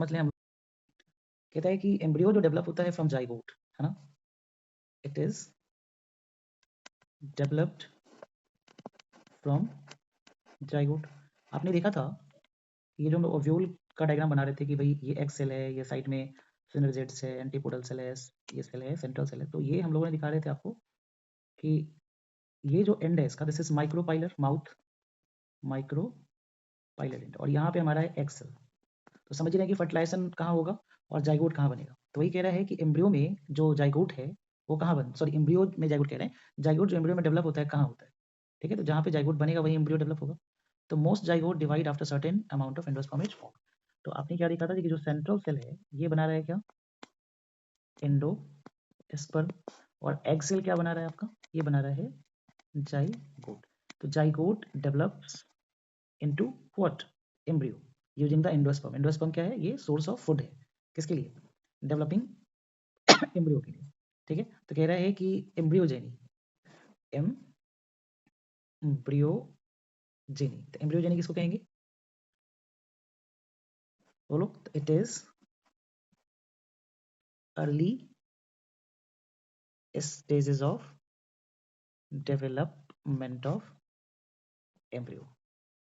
मतलब हम कहता है कि एम्ब्रियो जो डेवलप होता है फ्रॉम जाइगोट, है ना, it is developed from zygote. आपने देखा था ये जो हम ओव्यूल का डायग्राम बना रहे थे कि भाई ये एक्स सेल है, ये साइड में सिनर्जेट्स है, एंटीपोडल सेल है, ये सेल है, सेंट्रल सेल है। तो ये हम लोगों ने दिखा रहे थे आपको कि ये जो एंड है इसका, this is micropylar mouth, micropylar and, और यहाँ पे हमारा है एक्स सेल। तो समझ रहे हैं कि फर्टिलाइजेशन कहाँ होगा और जाइगोट कहाँ बनेगा। तो वही कह रहा है कि एम्ब्रियो में जो जाइगोट है वो कहाँ बन, सॉरी एम्ब्रियो में जाइगोट कह रहे हैं, जाइगोट जो एम्ब्रियो में डेवलप होता है कहाँ होता है, ठीक है। तो जहाँ पे जाइगोट बनेगा वही एम्ब्रियो डेवलप होगा। तो most zygote divide after certain amount of endosperm is form. तो आपने क्या देखा था कि जो सेंट्रल सेल है ये बना रहा है क्या, एंडोस्पर्म, और एग सेल क्या बना रहा है आपका, ये बना रहा है जाइगोट। तो zygote develops into what, embryo, using the endosperm. Endosperm क्या है, ये सोर्स ऑफ फूड है किसके लिए, डेवलपिंग एम्ब्रियो के लिए, ठीक है। तो कह रहा है कि एम्ब्रियोजेनी, एम्ब्रियोजेनी, तो एम्ब्रियोजेनी किसको कहेंगे, बोलो। तो it is early stages of development of embryo,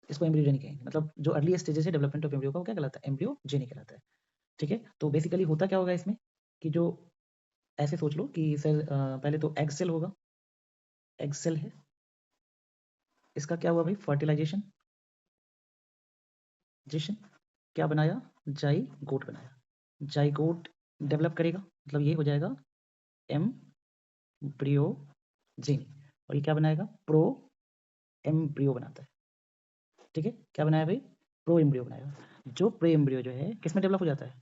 इसको एम्ब्रियोजेनी कहेंगे। मतलब जो अर्ली स्टेजेस है डेवलपमेंट ऑफ एम्ब्रियो का वो क्या कहलाता है, एम्ब्रियोजेनी कहलाता है, ठीक है। तो बेसिकली होता क्या होगा इसमें कि जो ऐसे सोच लो कि सर पहले तो एग सेल होगा, एग सेल है, इसका क्या हुआ भाई, फर्टिलाइजेशन, जेशन, क्या बनाया, जाइगोट बनाया, जाइगोट डेवलप करेगा, मतलब ये हो जाएगा एम्ब्रियोजेनी, और ये क्या बनाएगा, प्रो एम्ब्रियो बनाता है, ठीक है। क्या बनाया भाई, प्रो एम्ब्रियो बनाएगा। जो प्रो एम्ब्रियो जो है किस में डेवलप हो जाता है,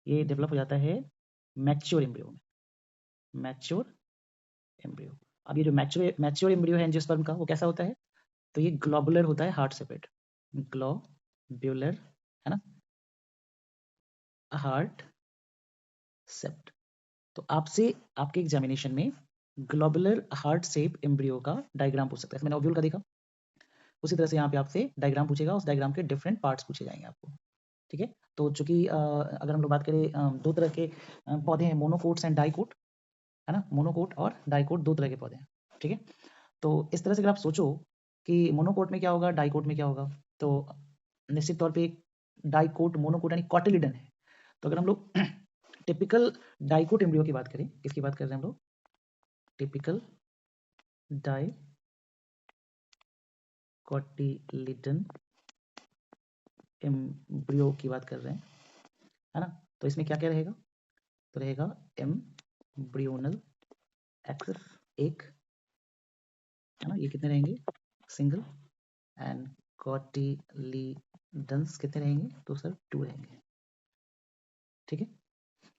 ये डेवलप हो जाता है मैच्योर एम्ब्रियो में, मैच्योर एम्ब्रियो। अब ये जो मैच्योर एम्ब्रियो है एंजियोस्पर्म का वो कैसा होता है, तो ये ग्लोबुलर होता है, हार्ट सेपेट, ग्लोब्यूलर, है ना, हार्ट सेप्ट। तो आपसे आपके एग्जामिनेशन में ग्लोबुलर हार्ट शेप एम्ब्रियो का डायग्राम पूछ सकता है, मैंने ओव्यूल का देखा, उसी तरह से यहाँ पे आपसे डायग्राम पूछेगा, उस डायग्राम के डिफरेंट पार्ट्स पूछे जाएंगे आपको, ठीक है। तो चूंकि अगर हम लोग बात करें दो तरह के पौधे हैं, मोनोकोट्स एंड डाइकोट, है ना, मोनोकोट और डाइकोट दो तरह के पौधे हैं, ठीक है। तो इस तरह से अगर आप सोचो कि मोनोकोट में क्या होगा, डाइकोट में क्या होगा, तो निश्चित तौर पे डाइकोट मोनोकोट यानी कॉटिलिडन है। तो अगर हम लोग टिपिकल डाइकोट एम्ब्रियो की बात करें, किसकी बात कर रहे हैं हम लोग, टिपिकल डाइकोटिलिडन एम्ब्रियो की बात कर रहे हैं, है ना। तो इसमें क्या क्या रहेगा, तो रहेगा एम्ब्रियोनल एक्सिस एक, है ना, ये कितने रहेंगे, सिंगल, एंड कॉटिलिडन्स कितने रहेंगे, तो सर 2 रहेंगे, ठीक है।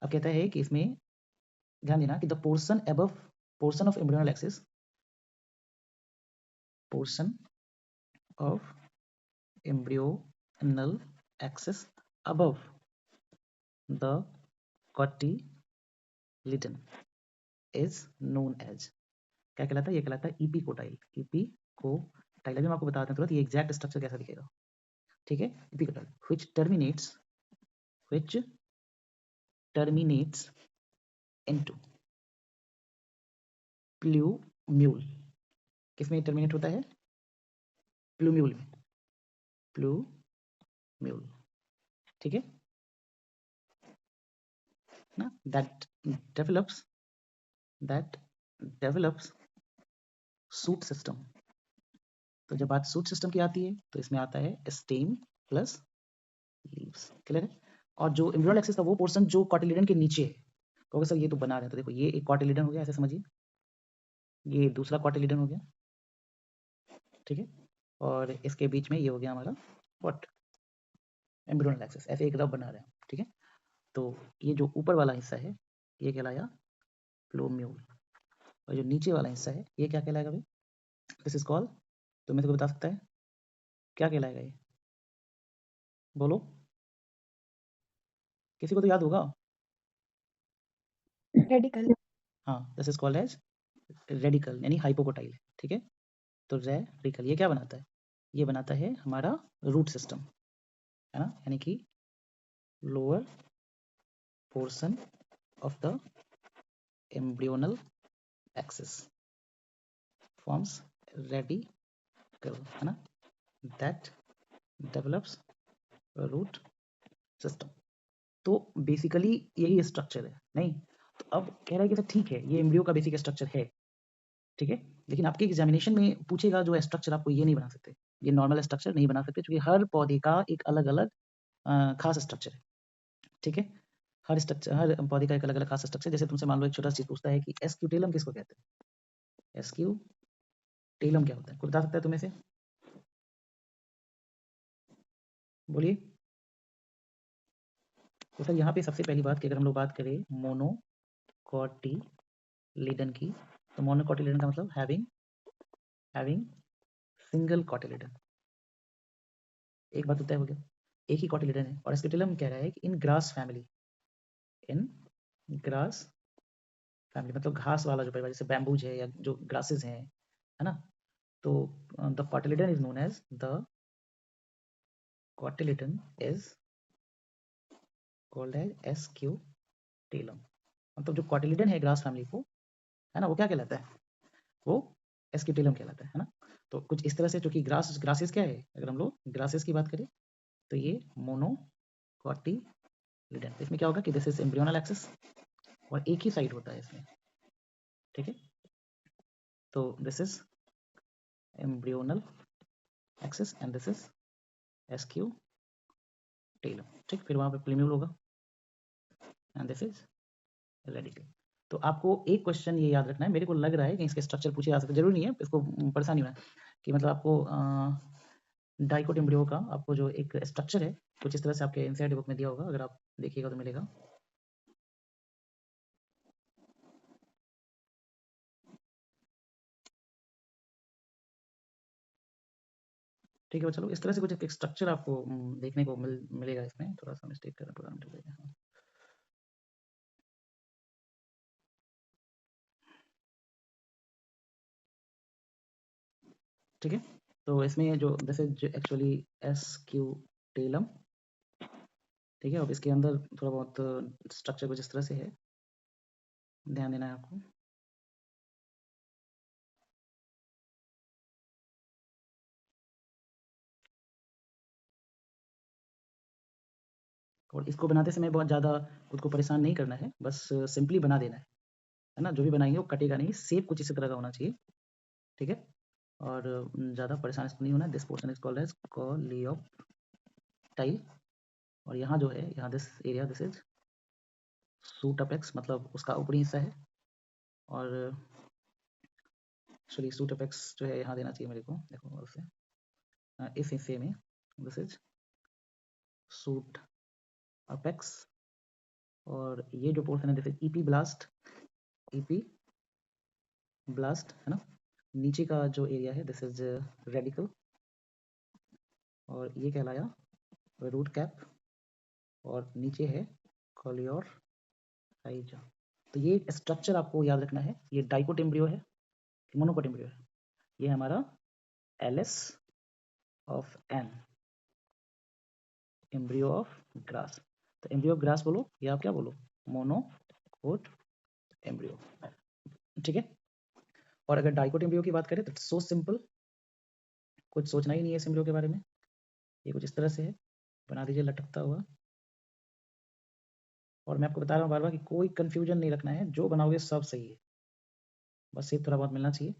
अब कहता है कि इसमें ध्यान देना कि the portion above, portion of embryonal axis, portion of embryonal axis above the cotyledon is known as, क्या कहलाता है, ये कहलाता है इपिकोटाइल, इपिकोटाइल। अभी मैं आपको बताता हूँ तुरंत ये एग्जैक्ट स्ट्रक्चर कैसा दिखेगा, ठीक है। Epicotyl which terminates into plumule, किसमें टर्मिनेट होता है, प्लूम्यूल में, प्लूम्यूल, ठीक है ना, develops that develops shoot system. तो जब बात सूट सिस्टम की आती है तो इसमें आता है स्टेम प्लस लीव्स, क्लियर है। और जो एम्ब्रियोनल एक्सिस का वो पोर्शन जो कॉटिलिडन के नीचे है, तो सर ये तो बना रहे हैं, तो देखो ये एक कॉटिलिडन हो गया, ऐसे समझिए, ये दूसरा कॉटिलिडन हो गया, ठीक है, और इसके बीच में ये हो गया हमारा व्हाट, एम्ब्रियोनल एक्सिस, ऐसे एक रफ बना रहे हैं, ठीक है। तो ये जो ऊपर वाला हिस्सा है ये कहलाया प्लूम्यूल, और जो नीचे वाला हिस्सा है ये क्या कहलाएगा भाई, दिस इज कॉल्ड, तो मैं तो बता सकता है क्या कहलाएगा ये, बोलो, किसी को तो याद होगा, रेडिकल। हाँ, this is called as radicle यानी हाइपोकोटाइल, ठीक है। तो रेडिकल ये क्या बनाता है, ये बनाता है हमारा रूट सिस्टम, है ना, यानी कि lower portion of the embryonal axis forms radicle, है ना, that develops a root system. तो बेसिकली यही स्ट्रक्चर है, नहीं तो अब कह रहा है कि सर ठीक है ये एम्ब्रियो का बेसिक स्ट्रक्चर है, ठीक है, लेकिन आपके एग्जामिनेशन में पूछेगा जो स्ट्रक्चर आपको ये नहीं बना सकते, ये नॉर्मल स्ट्रक्चर नहीं बना सकते क्योंकि हर पौधे का एक अलग अलग खास स्ट्रक्चर है, ठीक है, हर स्ट्रक्चर हर पौधे का एक अलग अलग खास स्ट्रक्चर। जैसे तुमसे मान लो एक छोटा सा चीज पूछता है कि एस्क्यूटेलम किसको कहते हैं, एस्क्यूटेलम क्या होता है, कोई बता सकता है तुम्हें से, बोलिए। तो सर यहाँ पे सबसे पहली बात कि अगर हम लोग बात करें मोनोकॉटिलिडन की, तो मोनोकॉटिलिडन का मतलब हैविंग सिंगल कॉटिलिडन, एक बात तो तय हो गया, एक ही कॉटिलिडन है। और एस्क्यूटेलम कह रहा है कि इन ग्रास फैमिली मतलब घास वाला जो परिवार, जैसे बैम्बूज है या जो ग्रासेस हैं, है ना, तो the cotyledon is known as the cotyledon is called as scutellum, मतलब जो कॉटिलिडन है ग्रास फैमिली को, है ना, वो क्या कहलाता है, वो एस्क्यूटेलम कहलाता है ना। तो कुछ इस तरह से, क्योंकि ग्रासेस क्या है, अगर हम लोग ग्रासेस की बात करें तो ये मोनोकॉटिलिडन, इसमें क्या होगा कि दिस इज एम्ब्रियोनल एक्सिस और एक ही साइड होता है इसमें, ठीक है, तो this is embryonal axis and this is scutellum, ठीक, फिर वहां पे प्लेम्यूल होगा एंड दिस इज रेडिकल। तो आपको एक क्वेश्चन ये याद रखना है, मेरे को लग रहा है कि इसके स्ट्रक्चर पूछे जा सकते, जरूरी नहीं है, इसको परेशानी होना है कि मतलब आपको डाइकोट एम्ब्रियो का आपको जो एक स्ट्रक्चर है कुछ इस तरह से आपके एनसीईआरटी बुक में दिया होगा, अगर आप देखिएगा तो मिलेगा। ठीक है, चलो इस तरह से कुछ एक स्ट्रक्चर आपको देखने को मिलेगा, इसमें थोड़ा सा मिस्टेक करना थोड़ा मिलेगा, ठीक है। तो इसमें जो दिस इज एक्चुअली एस्क्यूटेलम, ठीक है, अब इसके अंदर थोड़ा बहुत स्ट्रक्चर कुछ इस तरह से है, ध्यान देना है आपको। और इसको बनाते समय बहुत ज़्यादा खुद को परेशान नहीं करना है, बस सिंपली बना देना है ना, जो भी बनाएंगे वो कटेगा नहीं, सेप कुछ इसी तरह का होना चाहिए, ठीक है, और ज़्यादा परेशान इसको नहीं होना। This portion is called as coleoptile, और यहाँ जो है, यहाँ this area this is shoot apex, मतलब उसका ऊपरी हिस्सा है, और एक्चुअली सूट अपेक्स जो है यहाँ देना चाहिए मेरे को, देखो उसे इस हिस्से में दिस इज सूट अपेक्स, और ये जो पोर्शन है दिस इज ईपी ब्लास्ट, है ना, नीचे का जो एरिया है दिस इज रेडिकल, और ये कहलाया रूट कैप, और नीचे है कॉलियोर हाइजा। तो ये स्ट्रक्चर आपको याद रखना है, ये डाइकोट एम्ब्रियो है, मोनोकोट एम्ब्रियो है, ये हमारा LS of an, embryo of grass, तो एम्ब्रियो ऑफ ग्रास बोलो या आप क्या बोलो, मोनोकोट एम्ब्रियो, ठीक है। और अगर डाइकोट एम्ब्रियो की बात करें तो सो सिंपल, कुछ सोचना ही नहीं है इस एम्ब्रियो के बारे में, ये कुछ इस तरह से है, बना दीजिए लटकता हुआ, और मैं आपको बता रहा हूँ बार बार कि कोई कंफ्यूजन नहीं रखना है, जो बनाओगे सब सही है, बस ये थोड़ा बहुत मिलना चाहिए।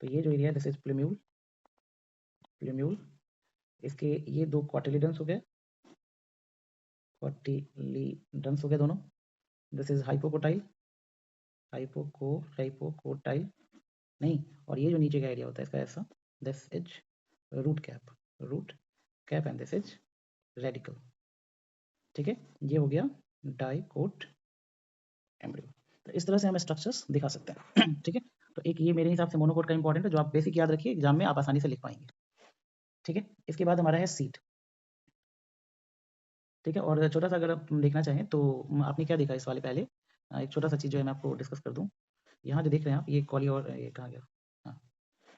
तो ये जो एरिया है दिस इज प्लेम्यूल, इसके ये दो कॉटिलिडन्स हो गए, दोनों, दिस इज हाइपोकोटाइल नहीं, और ये जो नीचे का एरिया होता है इसका ऐसा, this is root cap and this is radicle, ठीक है, ये हो गया डाइकोट एम्ब्रियो। तो इस तरह से हम स्ट्रक्चर्स दिखा सकते हैं ठीक है। तो एक ये मेरे हिसाब से मोनोकोट का इंपॉर्टेंट है, जो आप बेसिक याद रखिए, एग्जाम में आप आसानी से लिख पाएंगे, ठीक है। इसके बाद हमारा है सीट, ठीक है, और छोटा सा अगर आप देखना चाहें तो आपने क्या देखा इस वाले पहले, एक छोटा सा चीज़ जो है मैं आपको डिस्कस कर दूं, यहाँ जो देख रहे हैं आप, ये कॉली और ये कहाँ गया, हाँ,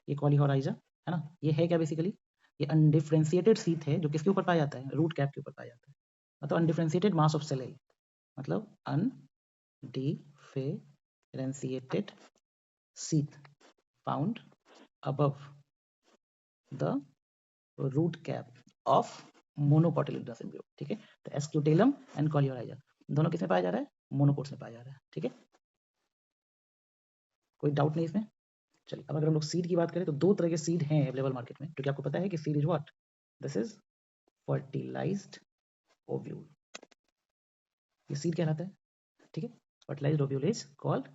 ये कॉली हॉराइजा है ना, ये है क्या बेसिकली, ये अनडिफ्रेंशिएटेड सीट है जो किसके ऊपर पाया जाता है, रूट कैप के ऊपर पाया जाता है, मतलब अनडिफरेंशिएटेड मास ऑफ सेल है, मतलब undifferentiated seed found above the root cap of monocotyledonous embryo. ठीक है, तो एस्क्यूटेलम एंड कॉलियोराइजा दोनों किसमें पाया जा रहा है? मोनोकोट्स में पाया जा रहा है। ठीक है, कोई डाउट नहीं इसमें। चलिए, अब अगर हम लोग सीड की बात करें तो दो तरह के सीड हैं अवेलेबल मार्केट में, क्योंकि आपको पता है कि seed is what, this is fertilised ovule, ये सीड कहलाता है। ठीक है, fertilised ovule is called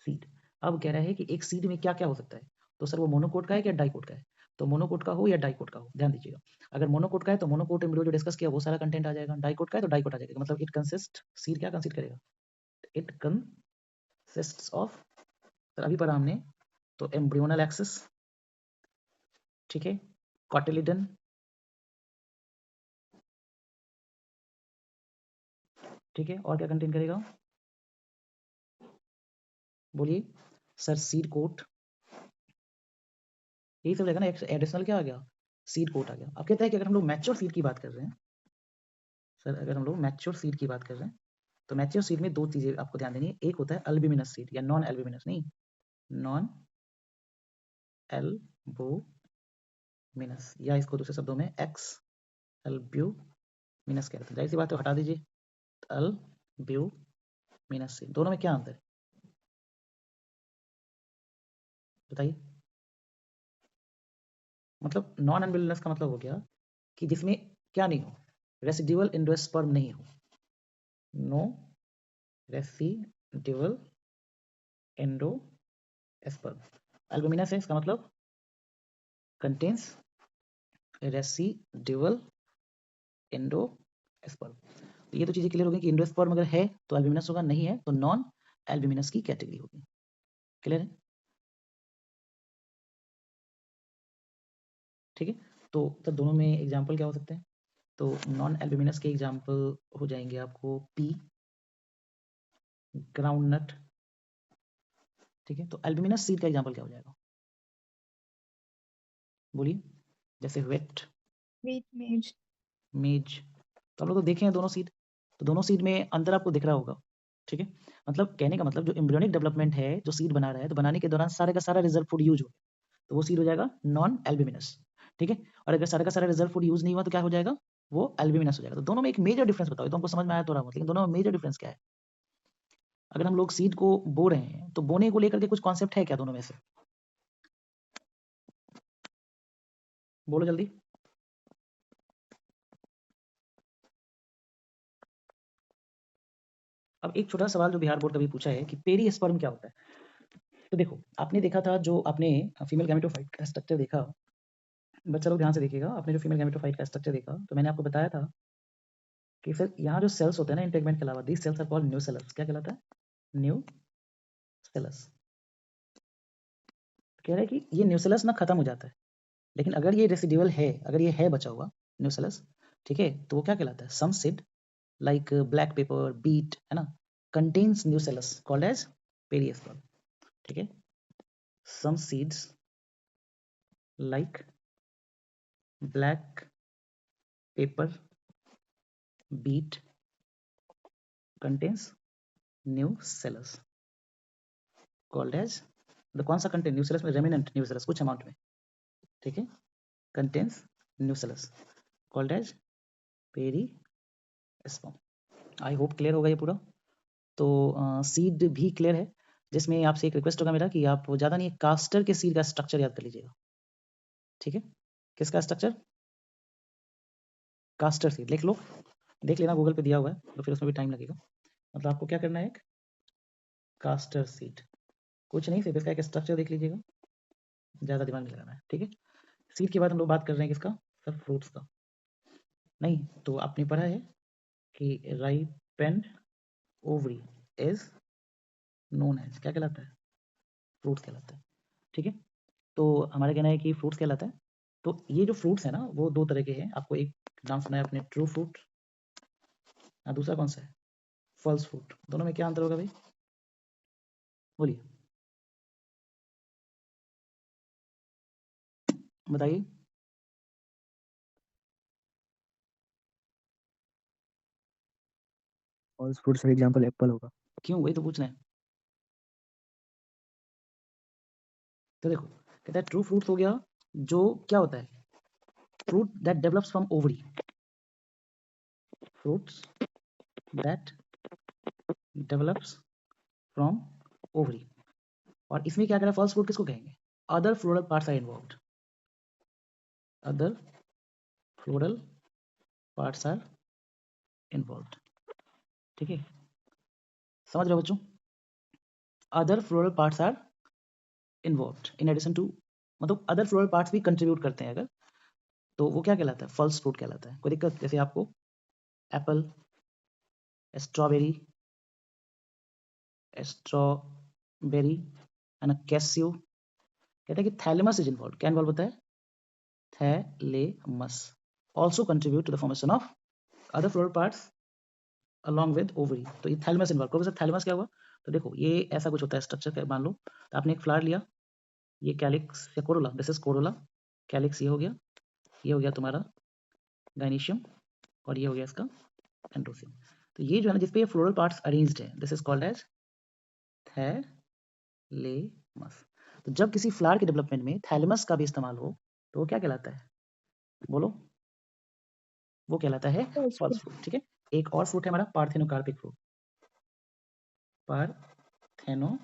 seed. अब कह रहा है कि एक सीड में क्या क्या हो सकता है, तो सर वो मोनोकोट का है या डाइकोट का है? तो मोनोकोट का हो या डाइकोट का हो, ध्यान दीजिएगा। अगर मोनोकोट का है तो मोनोकोट एम्ब्रियो जो डिस्कस किया वो सारा कंटेंट आ जाएगा, डाइकोट का है तो डाइकोट आ जाएगा। मतलब इट कंसिस्ट, सीड क्या कंसिस्ट करेगा? इट कंसिस्ट्स ऑफ, सर अभी पढ़ा हमने, तो एम्ब्रियोनल एक्सिस, ठीक है, कॉटिलिडन, ठीक है, और क्या कंटेन करेगा? बोलिए सर, सीड कोट, यही सब रहेगा ना। एडिशनल क्या आ गया? सीड कोट आ गया। अब कहता है कि अगर हम लोग मैच्योर सीड की बात कर रहे हैं, सर अगर हम लोग मैच्योर सीड की बात कर रहे हैं, तो मैच्योर सीड में दो चीजें आपको ध्यान देनी है। एक होता है अल्ब्यूमिनस सीड या नॉन एल्ब्यूमिनस, नहीं, नॉन एल्बोमिनस, या इसको दूसरे शब्दों में एक्स एल्ब्यूमिनस कहते हैं। जाहिर सी बात है, हटा दीजिए अल्ब्यूमिनस सीड। दोनों में क्या अंतर है बताइए? मतलब नॉन एल्ब्यूमिनस का मतलब हो गया कि जिसमें क्या नहीं हो, रेसिड्यूअल एंडोस्पर्म नहीं हो, नो रेसिड्यूअल एंडोस्पर्म। एल्बुमिनस है, इसका मतलब कंटेन्स रेसिड्यूअल एंडोस्पर्म। तो ये तो चीजें क्लियर हो गई कि एंडोस्पर्म अगर है तो एल्बुमिनस होगा, नहीं है तो नॉन एल्बुमिनस की कैटेगरी होगी। क्लियर है? ठीक है, तो तब दोनों में एग्जांपल क्या हो सकते हैं? तो नॉन एल्बुमिनस के एग्जांपल हो जाएंगे आपको पी, ग्राउंडनट। ठीक है, तो एल्बुमिनस सीड का एग्जांपल क्या हो जाएगा? बोलिए, जैसे वेट, मेज। मेज। तो हम लोग तो देखे हैं दोनों सीड, तो दोनों सीड में अंतर आपको दिख रहा होगा। ठीक है, मतलब कहने का मतलब जो एम्ब्रियोनिक डेवलपमेंट है, जो सीड बना रहा है, तो बनाने के दौरान सारे का सारा रिजर्व फूड यूज हो, तो वो सीड हो जाएगा नॉन एल्ब्यूमिनस। ठीक है, और अगर सारा का सारा रिजर्व फूड यूज नहीं हुआ तो क्या हो जाएगा? वो एल्ब्यूमिनस हो जाएगा। तो दोनों में एक मेजर डिफरेंस बताओ, तो हमको समझ में आया थोड़ा बहुत, लेकिन दोनों में मेजर डिफरेंस क्या है? अगर हम लोग सीड को बो रहे हैं तो बोने को लेकर के कुछ कॉन्सेप्ट है क्या दोनों में से? बोलो जल्दी। अब एक छोटा सवाल जो बिहार बोर्ड कभी पूछा है कि पेरिस्पर्म क्या होता है? तो देखो, आपने देखा था, जो आपने फीमेल गैमेटोफाइट का स्ट्रक्चर देखा, बच्चा लोग ध्यान से देखिएगा, आपने जो फीमेल गैमेटोफाइट का स्ट्रक्चर देखा, तो मैंने आपको बताया था कि फिर यहाँ जो सेल्स होते हैं ना इंटेगमेंट के अलावा, these cells are called nucellus. क्या कहलाता है? Nucellus. कह रहे हैं कि ये न्यू सेल्स ना खत्म हो जाता है, लेकिन अगर ये रेसिड्यूअल है, अगर ये है बचा हुआ न्यू सेल्स, ठीक है, तो वो क्या कहलाता है? Some seed like black pepper, beet, है ना, contains nucellus called as perisperm. ठीक है, some seeds like black pepper, beet contains new cellus called as the कौन सा कंटेंट? न्यू सेलस में रेमिनेंट न्यू सेलस कुछ अमाउंट में, ठीक है, contains nucellus called as perisperm. I hope clear होगा ये पूरा। तो सीड भी क्लियर है, जिसमें आपसे एक रिक्वेस्ट होगा मेरा कि आप ज़्यादा नहीं, कास्टर के सीड का स्ट्रक्चर याद कर लीजिएगा। ठीक है, किसका स्ट्रक्चर? कास्टर सीड लिख लो, देख लेना गूगल पे दिया हुआ है, तो फिर उसमें भी टाइम लगेगा। मतलब आपको क्या करना है? एक कास्टर सीड, कुछ नहीं, सिर्फ इसका एक स्ट्रक्चर देख लीजिएगा, ज़्यादा दिमाग नहीं लगाना है। ठीक है, सीड के बाद हम लोग बात कर रहे हैं किसका? सर फ्रूट्स का। नहीं तो आपने पढ़ा है कि ripened ovary is known as, क्या कहलाता है? फ्रूट्स कहलाता है। ठीक है, तो हमारा कहना है कि फ्रूट्स कहलाता है। तो ये जो फ्रूट्स है ना, वो दो तरह के हैं। आपको एक नाम सुना है अपने, ट्रू फ्रूट, और दूसरा कौन सा है? False fruit. दोनों में क्या अंतर होगा भाई? बोलिए, बताइए। False fruit sir example apple होगा। क्यों, वही तो पूछ रहे हैं। तो देखो कहता है ट्रू फ्रूट हो गया जो क्या होता है, fruit that develops from ovary, fruits that develops from ovary. और इसमें क्या कह रहा है, फॉल्स फ्रूट किसको कहेंगे, other floral parts are involved, other floral parts are involved. ठीक है, समझ रहे हो बच्चों, other floral parts are involved in addition to, मतलब अदर फ्लोरल पार्ट्स भी कंट्रीब्यूट करते हैं अगर, तो वो क्या कहलाता है, फॉल्स फ्रूट कहलाता है। कोई दिक्कत, जैसे आपको एप्पल, स्ट्रॉबेरी, स्ट्रॉबेरी है ना, कैस्यू, कहता है कि थैलेमस इज इन्वॉल्व, क्या इन्वॉल्व होता है, thalamus also contribute to the formation of other floral parts along with ovary. तो ये थैलेमस इन्वॉल्व, प्रोफेसर थैलेमस क्या हुआ, तो देखो ये ऐसा कुछ होता है स्ट्रक्चर, मान लो तो आपने एक फ्लावर लिया, ये कैलिक्स या Corolla, this is Corolla, calyx ये हो गया तुम्हारा गाइनिशियम, और ये हो गया इसका एंड्रोसियम। तो ये जो है ना जिसपे ये फ्लोरल पार्ट्स अरेंज्ड है, this is called as thalamus. तो जब किसी फ्लावर के डेवलपमेंट में थैलेमस का भी इस्तेमाल हो तो वो क्या कहलाता है, बोलो, वो कहलाता है फॉल्स फ्रूट। ठीक है, एक और फ्रूट है हमारा पार्थेनोकार्पिक फ्रूट, पार्थेनोकार्पिक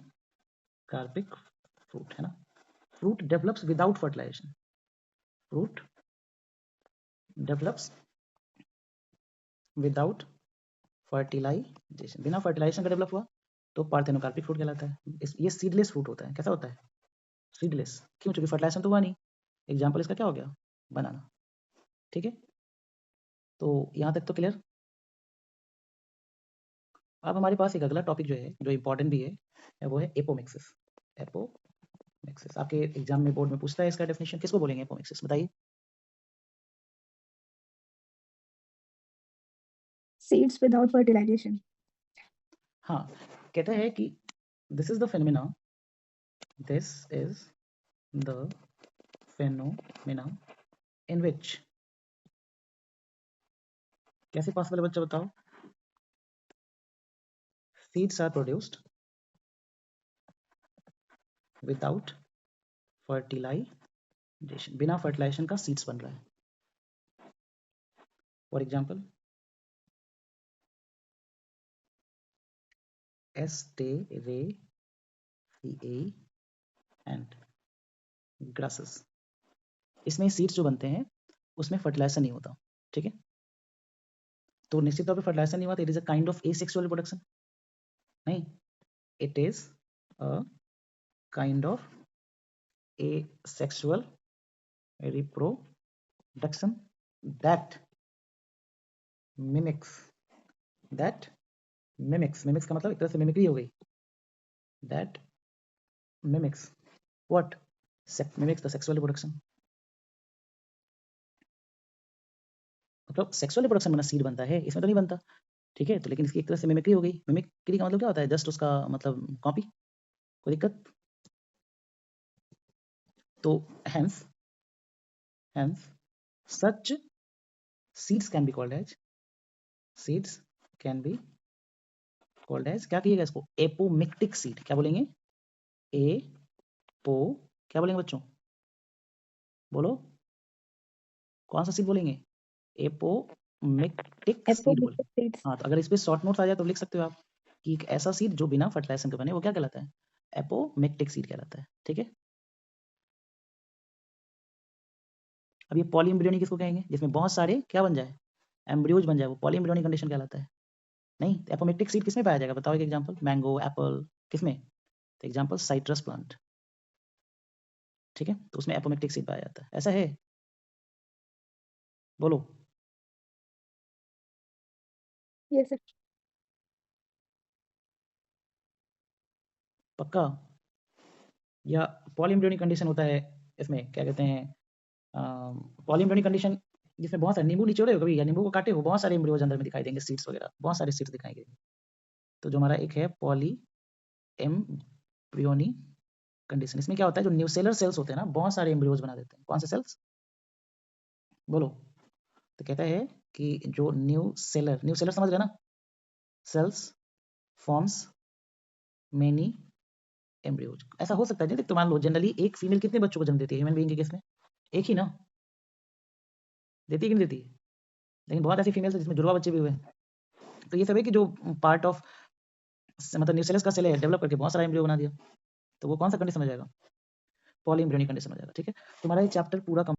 फ्रूट है ना, fruit develops without fertilization, fruit develops without fertilization, बिना फर्टिलाइजेशन का डेवलप हुआ तो पार्थेनोकार्पिक फ्रूट कहलाता है। ये सीडलेस फ्रूट होता है, कैसा होता है, सीडलेस, क्यों, क्योंकि फर्टिलाइजेशन तो हुआ नहीं। एग्जाम्पल इसका क्या हो गया, बनाना। ठीक है, तो यहाँ तक तो क्लियर। अब हमारे पास एक अगला टॉपिक जो है, जो इंपॉर्टेंट भी है वो है एपोमिक्सिस। एपोमिक्सिस आपके एग्जाम में, बोर्ड में पूछता है, इसका डेफिनेशन किसको बोलेंगे एपोमिक्सिस, बताइए। Seeds without fertilization. हाँ, कहता है कि this is the phenomena, this is the phenomena in which, कैसे पॉसिबल है बच्चा बताओ, seeds are produced without fertilization, बिना फर्टिलाइजेशन का सीड्स बन रहा है। For example Asteraceae and grasses, इसमें सीड्स जो बनते हैं उसमें फर्टिलाइजेशन नहीं होता। ठीक है, तो निश्चित तौर पे फर्टिलाइजेशन नहीं हुआ तो it is a kind of asexual reproduction, नहीं, it is a kind of asexual reproduction that mimics mimics का मतलब एक तरह से मिमिक्री हो गई, that mimics what, mimics the sexual reproduction, मतलब सेक्सुअल रिप्रोडक्शन में सीड बनता है, इसमें तो नहीं बनता। ठीक है, तो लेकिन इसकी एक तरह से मिमिक्री हो गई, मिमिक्री का मतलब क्या होता है, जस्ट उसका मतलब कॉपी, कोई दिक्कत। तो hence such seeds can be called as क्या कहिएगा इसको, एपोमिक्टिक सीड, क्या बोलेंगे, एपो, क्या बोलेंगे बच्चों, बोलो, कौन सा सीड बोलेंगे, एपोमिक्टिक सीड बोलेंगे। Seeds. हाँ, तो अगर इस पे शॉर्ट नोट्स आ जाए तो लिख सकते हो आप कि एक ऐसा सीड जो बिना फर्टिलाइजेशन के बने वो क्या कहलाता है, एपोमिक्टिक सीड कहलाता है। ठीक है, अब ये पॉलीएम्ब्रियोनी किसको कहेंगे, जिसमें बहुत सारे क्या बन जाए, एम्ब्रियोज बन जाए, वो पॉलीएम्ब्रियोनी कंडीशन कहलाता है। नहीं, एपोमिक्टिक सीड किसमें पाया जाएगा, बताओ एक एग्जांपल, मैंगो, एप्पल, किसमें, तो एग्जांपल साइट्रस प्लांट। ठीक है, तो उसमें एपोमिक्टिक सीड पाया जाता है, ऐसा है, बोलो, Yes, sir. पक्का, या पॉलीएम्ब्रियोनिक कंडीशन होता है इसमें, क्या कहते हैं, पॉलीएम्ब्रियोनिक कंडीशन जिसमें बहुत सारे, नींबू निचोड़े हो कभी या नींबू को काटे हो, बहुत सारे एम्ब्रियोज अंदर में दिखाई देंगे, सीड्स वगैरह, बहुत सारे सीड्स दिखाई देंगे। तो जो हमारा एक है पॉली एम्ब्रियोनिक कंडीशन, इसमें क्या होता है, जो न्यूसेलर सेल्स होते हैं ना, बहुत सारे एम्ब्रियोज बना देते हैं, कौन से सेल्स, बोलो। तो कहता है कि जो न्यूसेलर समझ रहे ना, cells forms many embryos. ऐसा हो सकता है जैसे तो मान लो जनरली एक फीमेल कितने बच्चों को जन्म देती है ह्यूमन बीइंग के केस में? एक ही ना? देती है कि नहीं देती? लेकिन बहुत ऐसी फीमेल्स है जिसमें जुड़वा बच्चे भी हुए हैं। तो ये सब है कि जो पार्ट ऑफ मतलब न्यूसेलस का सेल है डेवलप करके बहुत सारा एम्ब्रियो बना दिया। तो वो कौन सा कंडीशन हो जाएगा? पॉली एम्ब्रियोनिक कंडीशन हो जाएगा। ठीक है, तुम्हारा ये चैप्टर पूरा